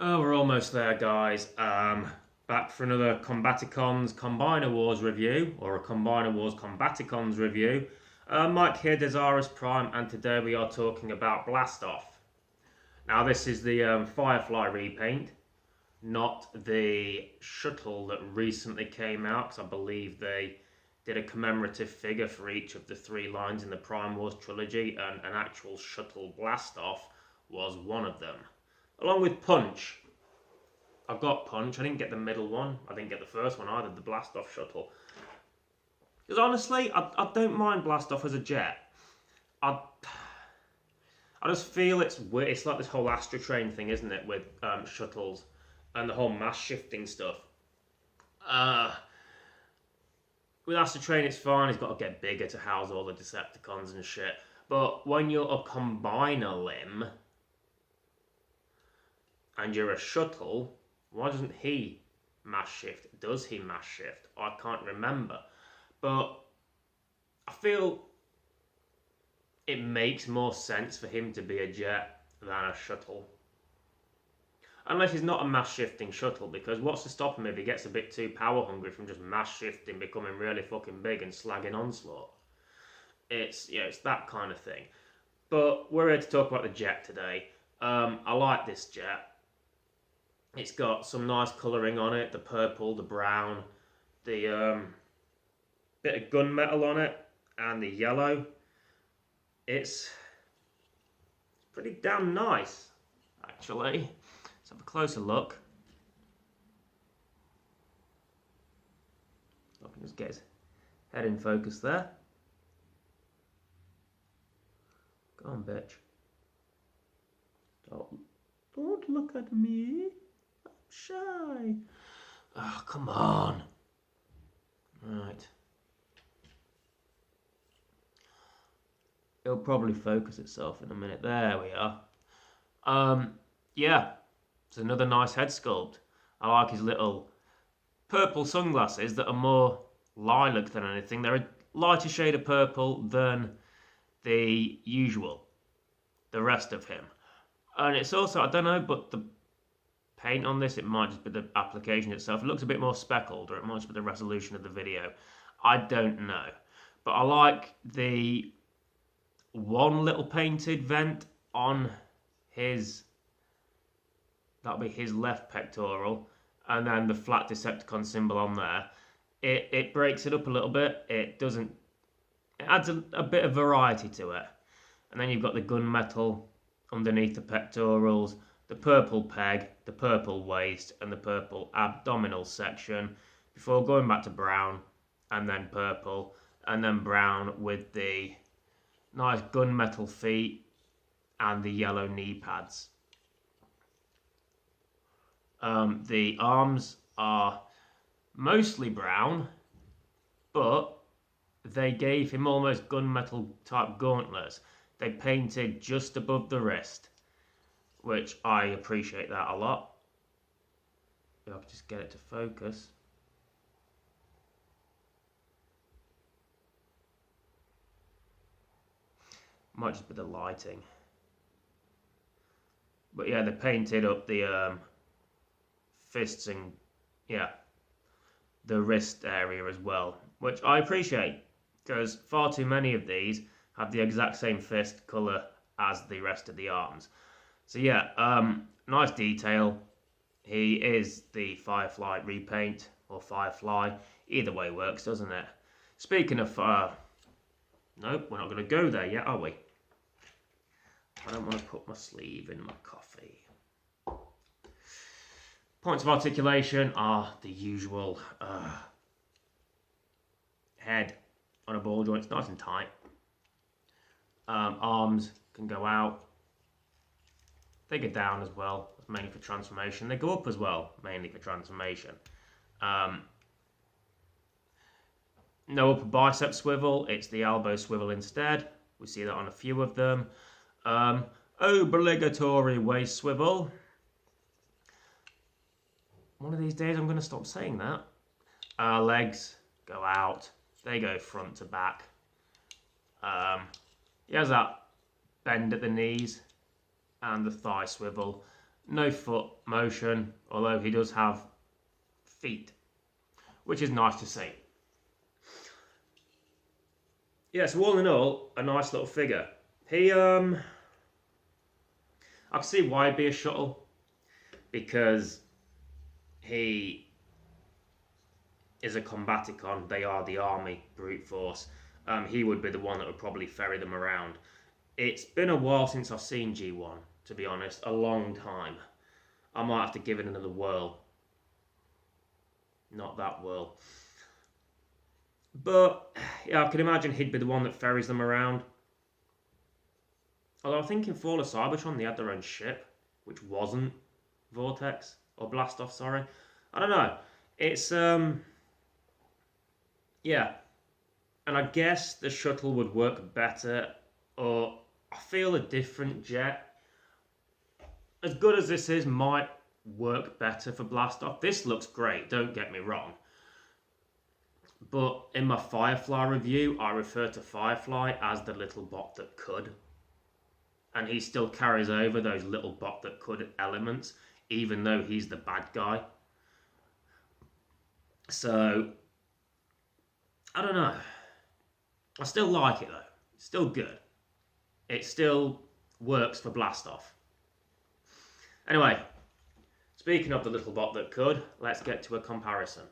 Oh, we're almost there, guys. Back for another Combaticons Combiner Wars review, or a Combiner Wars Combaticons review. Mike here, Dezaras Prime, and today we are talking about Blastoff. Now, this is the Firefly repaint, not the shuttle that recently came out, because I believe they did a commemorative figure for each of the three lines in the Prime Wars trilogy, and an actual shuttle Blastoff was one of them. Along with Punch. I got Punch. I didn't get the middle one. I didn't get the first one either, the Blastoff shuttle. Because honestly, I don't mind Blastoff as a jet. I just feel it's weird. It's like this whole Astro Train thing, isn't it, with shuttles and the whole mass shifting stuff. With Astro Train, it's fine. He's got to get bigger to house all the Decepticons and shit. But when you're a combiner limb and you're a shuttle, why doesn't he mass shift? Does he mass shift? I can't remember. But I feel it makes more sense for him to be a jet than a shuttle. Unless he's not a mass shifting shuttle, because what's to stop him if he gets a bit too power hungry from just mass shifting, becoming really fucking big and slagging Onslaught? It's that kind of thing. But we're here to talk about the jet today. I like this jet. It's got some nice colouring on it, the purple, the brown, the bit of gunmetal on it, and the yellow. It's pretty damn nice, actually. Let's have a closer look. I can just get his head in focus there. Go on, bitch. Don't look at me. Shy. Oh, come on. Right. It'll probably focus itself in a minute. There we are. Yeah. It's another nice head sculpt. I like his little purple sunglasses that are more lilac than anything. They're a lighter shade of purple than the usual, the rest of him. And it's also, I don't know, but the paint on this, it might just be the application itself. It looks a bit more speckled, or it might just be the resolution of the video. I don't know. But I like the one little painted vent on his, that'll be his left pectoral, and then the flat Decepticon symbol on there. It breaks it up a little bit. It adds a bit of variety to it. And then you've got the gunmetal underneath the pectorals, the purple peg, the purple waist, and the purple abdominal section, before going back to brown, and then purple, and then brown with the nice gunmetal feet and the yellow knee pads. The arms are mostly brown, but they gave him almost gunmetal type gauntlets. They painted just above the wrist, which I appreciate that a lot. If I could just get it to focus. Might just be the lighting. But yeah, they painted up the fists and, yeah, the wrist area as well, which I appreciate, because far too many of these have the exact same fist colour as the rest of the arms. So yeah, nice detail. He is the Firefly repaint, or Firefly. Either way works, doesn't it? Speaking of nope, we're not going to go there yet, are we? I don't want to put my sleeve in my coffee. Points of articulation are the usual. Head on a ball joint, it's nice and tight. Arms can go out. They go down as well, mainly for transformation. They go up as well, mainly for transformation. No upper bicep swivel, it's the elbow swivel instead. We see that on a few of them. Obligatory waist swivel. One of these days I'm going to stop saying that. Legs go out. They go front to back. He has that bend at the knees and the thigh swivel. No foot motion, although he does have feet, which is nice to see. Yeah, so all in all, a nice little figure. He, I can see why he'd be a shuttle, because he is a combaticon. They are the army brute force. He would be the one that would probably ferry them around. It's been a while since I've seen G1, to be honest. A long time. I might have to give it another whirl. Not that whirl. But, yeah, I can imagine he'd be the one that ferries them around. Although I think in Fall of Cybertron they had their own ship, which wasn't Vortex, or Blastoff, sorry. I don't know. It's, yeah. And I guess the shuttle would work better, or I feel a different jet, as good as this is, might work better for Blastoff. This looks great, don't get me wrong. But in my Firefly review, I refer to Firefly as the little bot that could. And he still carries over those little bot that could elements, even though he's the bad guy. So, I don't know. I still like it though. It's still good. It still works for Blastoff. Anyway, speaking of the little bot that could, let's get to a comparison.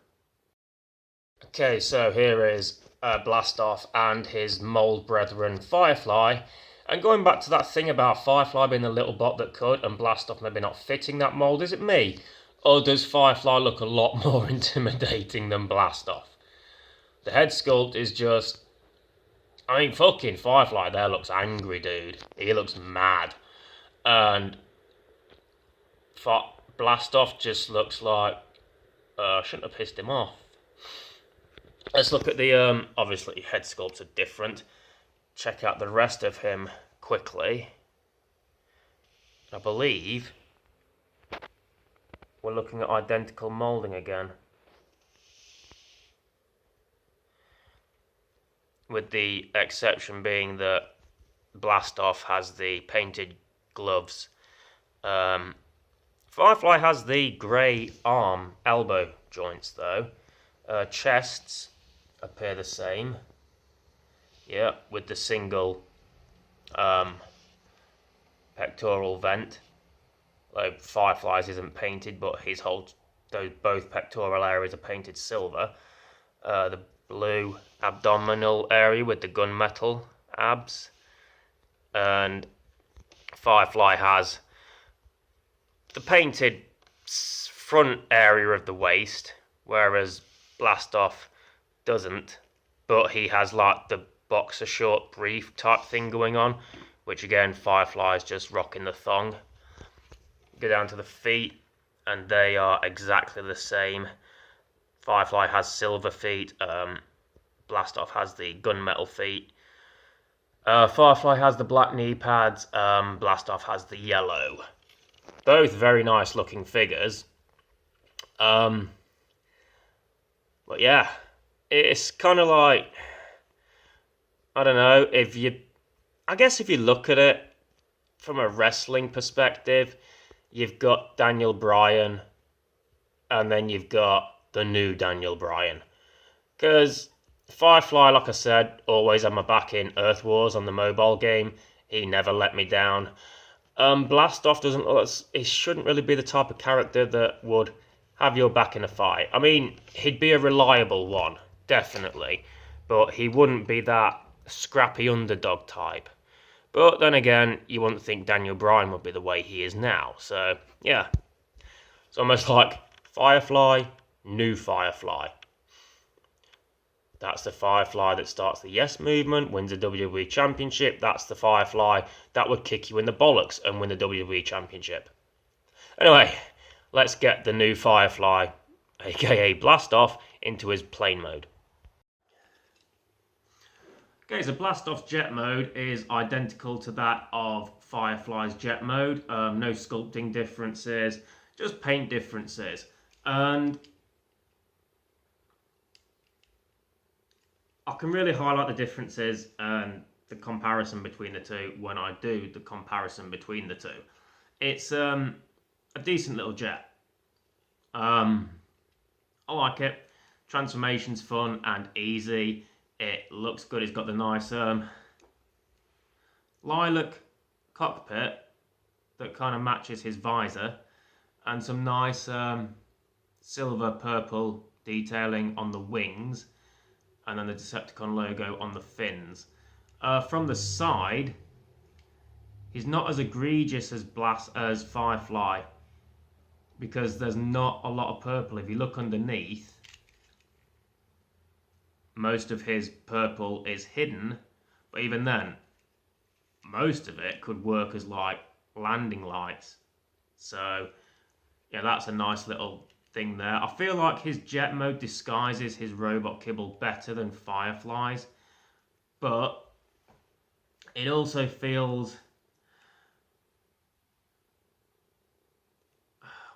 Okay, so here is Blastoff and his mold brethren Firefly. And going back to that thing about Firefly being the little bot that could and Blastoff maybe not fitting that mold, is it me? Or does Firefly look a lot more intimidating than Blastoff? The head sculpt is just... I mean, fucking Firefly there looks angry, dude. He looks mad. And Blastoff just looks like... I shouldn't have pissed him off. Let's look at the... obviously, head sculpts are different. Check out the rest of him quickly. I believe we're looking at identical moulding again. With the exception being that Blastoff has the painted gloves. Firefly has the grey arm, elbow joints though. Chests appear the same. Yeah, with the single pectoral vent. Like Firefly's isn't painted, but his whole both pectoral areas are painted silver. The blue abdominal area with the gunmetal abs, and Firefly has the painted front area of the waist, whereas Blastoff doesn't, but he has like the boxer short brief type thing going on, which again Firefly is just rocking the thong. Go down to the feet and they are exactly the same. Firefly has silver feet, Blastoff has the gunmetal feet. Firefly has the black knee pads, Blastoff has the yellow. Both very nice looking figures. But yeah, it's kind of like, I don't know, I guess if you look at it from a wrestling perspective, you've got Daniel Bryan, and then you've got the new Daniel Bryan. Because Firefly, like I said, always had my back in Earth Wars on the mobile game. He never let me down. Blastoff he shouldn't really be the type of character that would have your back in a fight. I mean, he'd be a reliable one, definitely. But he wouldn't be that scrappy underdog type. But then again, you wouldn't think Daniel Bryan would be the way he is now. So, yeah. It's almost like Firefly, new Firefly. That's the Firefly that starts the Yes movement, wins the WWE Championship. That's the Firefly that would kick you in the bollocks and win the WWE Championship. Anyway, let's get the new Firefly, aka Blastoff, into his plane mode. Okay, so Blastoff's jet mode is identical to that of Firefly's jet mode. No sculpting differences, just paint differences. And I can really highlight the differences and the comparison between the two when I do the comparison between the two. It's a decent little jet. I like it. Transformation's fun and easy. It looks good. It's got the nice lilac cockpit that kind of matches his visor, and some nice silver purple detailing on the wings, and then the Decepticon logo on the fins. From the side, he's not as egregious as Firefly, because there's not a lot of purple. If you look underneath, most of his purple is hidden, but even then, most of it could work as like landing lights. So yeah, that's a nice little thing there. I feel like his jet mode disguises his robot kibble better than Firefly's, but it also feels,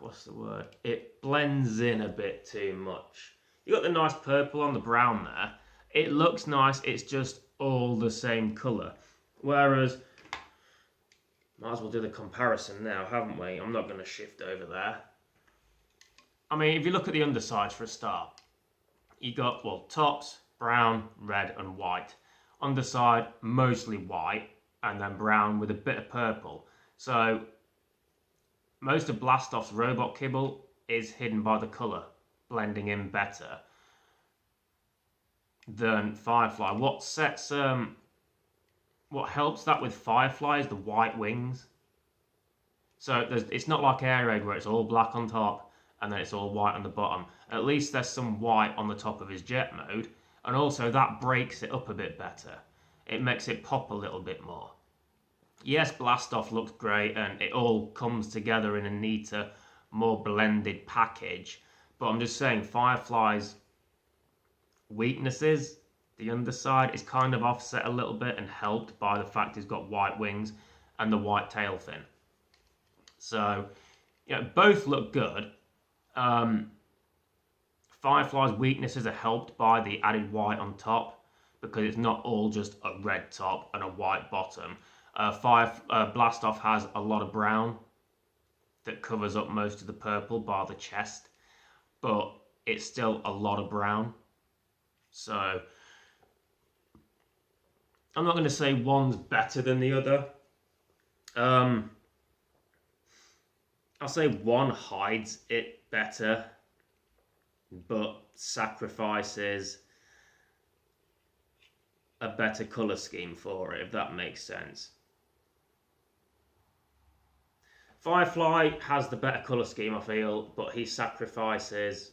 what's the word? It blends in a bit too much. You got the nice purple on the brown there. It looks nice, it's just all the same colour. Whereas, might as well do the comparison now, haven't we? I'm not going to shift over there. I mean, if you look at the undersides for a start, you got, well, tops, brown, red and white. Underside, mostly white, and then brown with a bit of purple. So, most of Blastoff's robot kibble is hidden by the colour, blending in better than Firefly. What helps that with Firefly is the white wings. So it's not like Air Raid where it's all black on top and then it's all white on the bottom. At least there's some white on the top of his jet mode, and also that breaks it up a bit better. It makes it pop a little bit more. Yes, Blastoff looks great and it all comes together in a neater, more blended package, but I'm just saying Firefly's weaknesses, the underside, is kind of offset a little bit and helped by the fact he's got white wings and the white tail fin. So, you know, both look good. Firefly's weaknesses are helped by the added white on top, because it's not all just a red top and a white bottom. Blastoff has a lot of brown that covers up most of the purple bar the chest, but it's still a lot of brown. So I'm not going to say one's better than the other. I'll say one hides it better, but sacrifices a better colour scheme for it, if that makes sense. Firefly has the better colour scheme, I feel, but he sacrifices,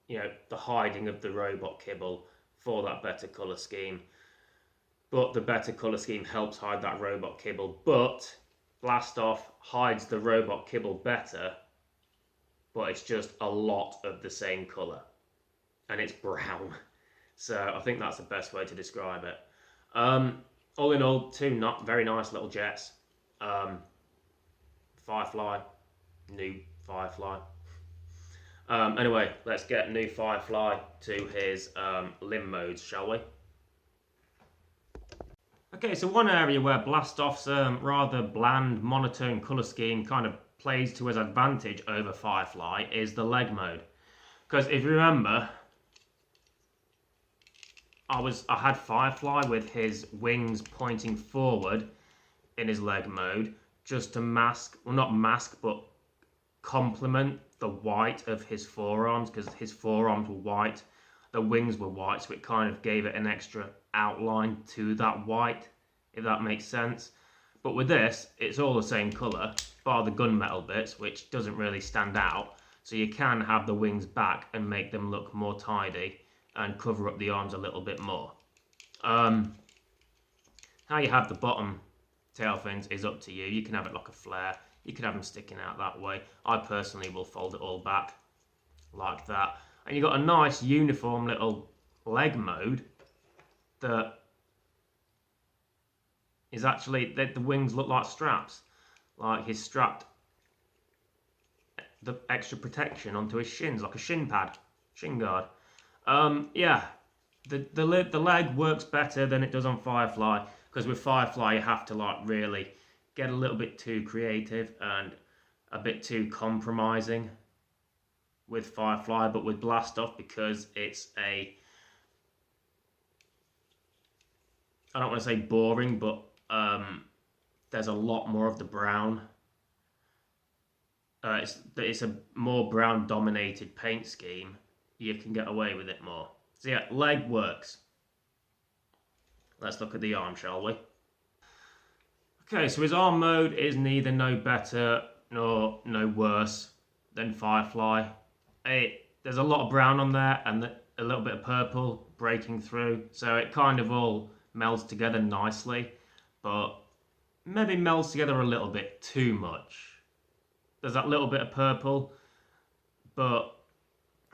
you know, the hiding of the robot kibble for that better colour scheme. But the better colour scheme helps hide that robot kibble. But Blastoff hides the robot kibble better, but it's just a lot of the same colour. And it's brown. So I think that's the best way to describe it. All in all, two not very nice little jets. Firefly, new Firefly. Anyway, let's get new Firefly to his limb modes, shall we? Okay, so one area where Blastoff's rather bland, monotone colour scheme kind of plays to his advantage over Firefly is the leg mode. Because if you remember, I had Firefly with his wings pointing forward in his leg mode, just to mask, well not mask, but complement the white of his forearms, because his forearms were white, the wings were white, so it kind of gave it an extra outline to that white, if that makes sense. But with this, it's all the same colour, bar the gunmetal bits, which doesn't really stand out, so you can have the wings back and make them look more tidy and cover up the arms a little bit more. How you have the bottom tail fins is up to you. You can have it like a flare, you can have them sticking out that way. I personally will fold it all back like that. And you've got a nice uniform little leg mode that is actually, the wings look like straps. Like he's strapped the extra protection onto his shins, like a shin pad, shin guard. Yeah, the leg works better than it does on Firefly, because with Firefly you have to like really get a little bit too creative and a bit too compromising with Firefly, but with Blast Off, because it's a, I don't want to say boring, but there's a lot more of the brown. It's a more brown dominated paint scheme. You can get away with it more. So yeah, leg works. Let's look at the arm, shall we? Okay, so his arm mode is neither no better nor no worse than Firefly. There's a lot of brown on there and a little bit of purple breaking through, so it kind of all melds together nicely, but maybe melds together a little bit too much. There's that little bit of purple, but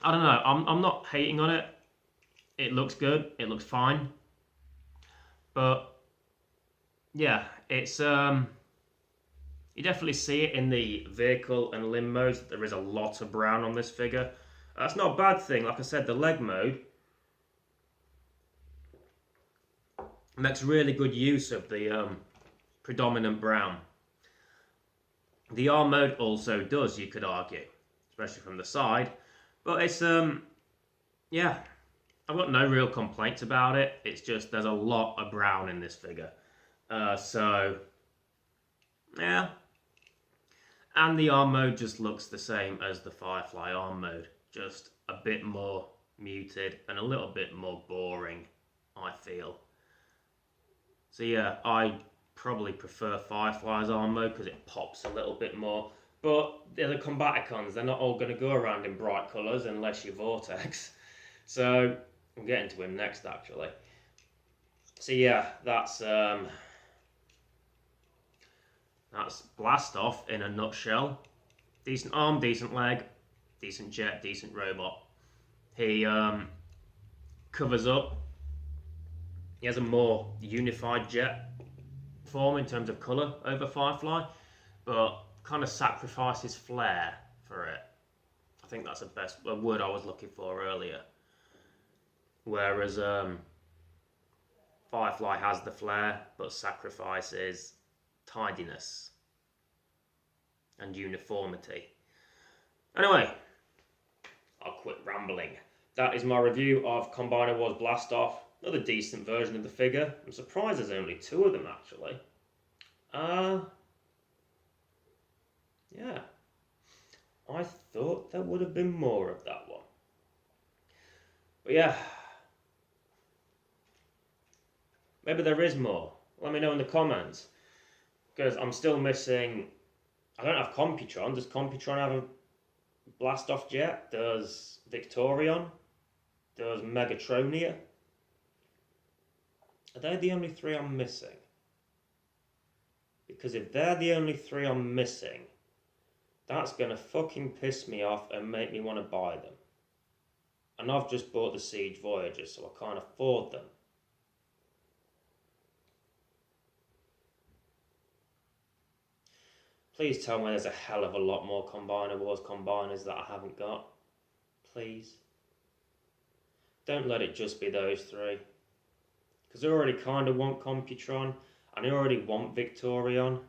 I don't know. I'm not hating on it. It looks good. It looks fine. But yeah, it's you definitely see it in the vehicle and limb modes that there is a lot of brown on this figure. That's not a bad thing. Like I said, the leg mode makes really good use of the predominant brown. The arm mode also does, you could argue, especially from the side. But it's, yeah, I've got no real complaints about it. It's just there's a lot of brown in this figure. So, yeah. And the arm mode just looks the same as the Firefly arm mode. Just a bit more muted and a little bit more boring, I feel. So yeah, I probably prefer Firefly's arm mode because it pops a little bit more. But the other Combaticons, they're not all going to go around in bright colours unless you're Vortex. So, I'm getting to him next, actually. So yeah, that's Blast Off in a nutshell. Decent arm, decent leg, decent jet, decent robot. He covers up. He has a more unified jet form in terms of colour over Firefly, but kind of sacrifices flare for it. I think that's the word I was looking for earlier. Whereas Firefly has the flare, but sacrifices tidiness and uniformity. Anyway, I'll quit rambling. That is my review of Combiner Wars Blast Off. Another decent version of the figure. I'm surprised there's only 2 of them, actually. Yeah. I thought there would have been more of that one. But yeah. Maybe there is more. Let me know in the comments. Because I'm still missing... I don't have Computron. Does Computron have a Blast-Off jet? Does Victorion? Does Megatronia? Are they the only 3 I'm missing? Because if they're the only 3 I'm missing, that's going to fucking piss me off and make me want to buy them. And I've just bought the Siege Voyagers, so I can't afford them. Please tell me there's a hell of a lot more Combiner Wars combiners that I haven't got. Please. Don't let it just be those 3. Because I already kind of want Computron, and I already want Victorion.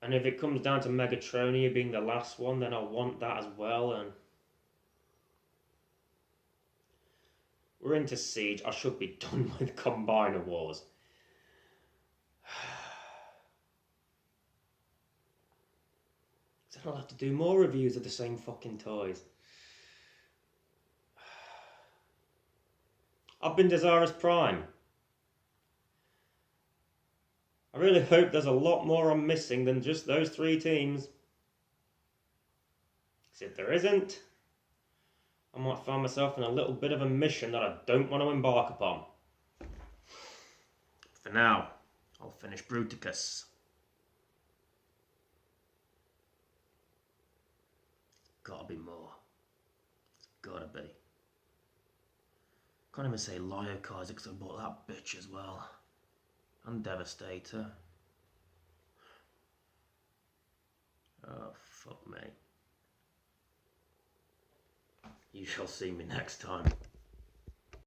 And if it comes down to Megatronia being the last one, then I want that as well. And we're into Siege. I should be done with Combiner Wars. Then I'll have to do more reviews of the same fucking toys. I've been Dezaras Prime. I really hope there's a lot more I'm missing than just those 3 teams. Because if there isn't, I might find myself in a little bit of a mission that I don't want to embark upon. For now, I'll finish Bruticus. Gotta be more. Gotta be. Can't even say Lyokaiser because I bought that bitch as well. And Devastator. Oh, fuck me. You shall see me next time.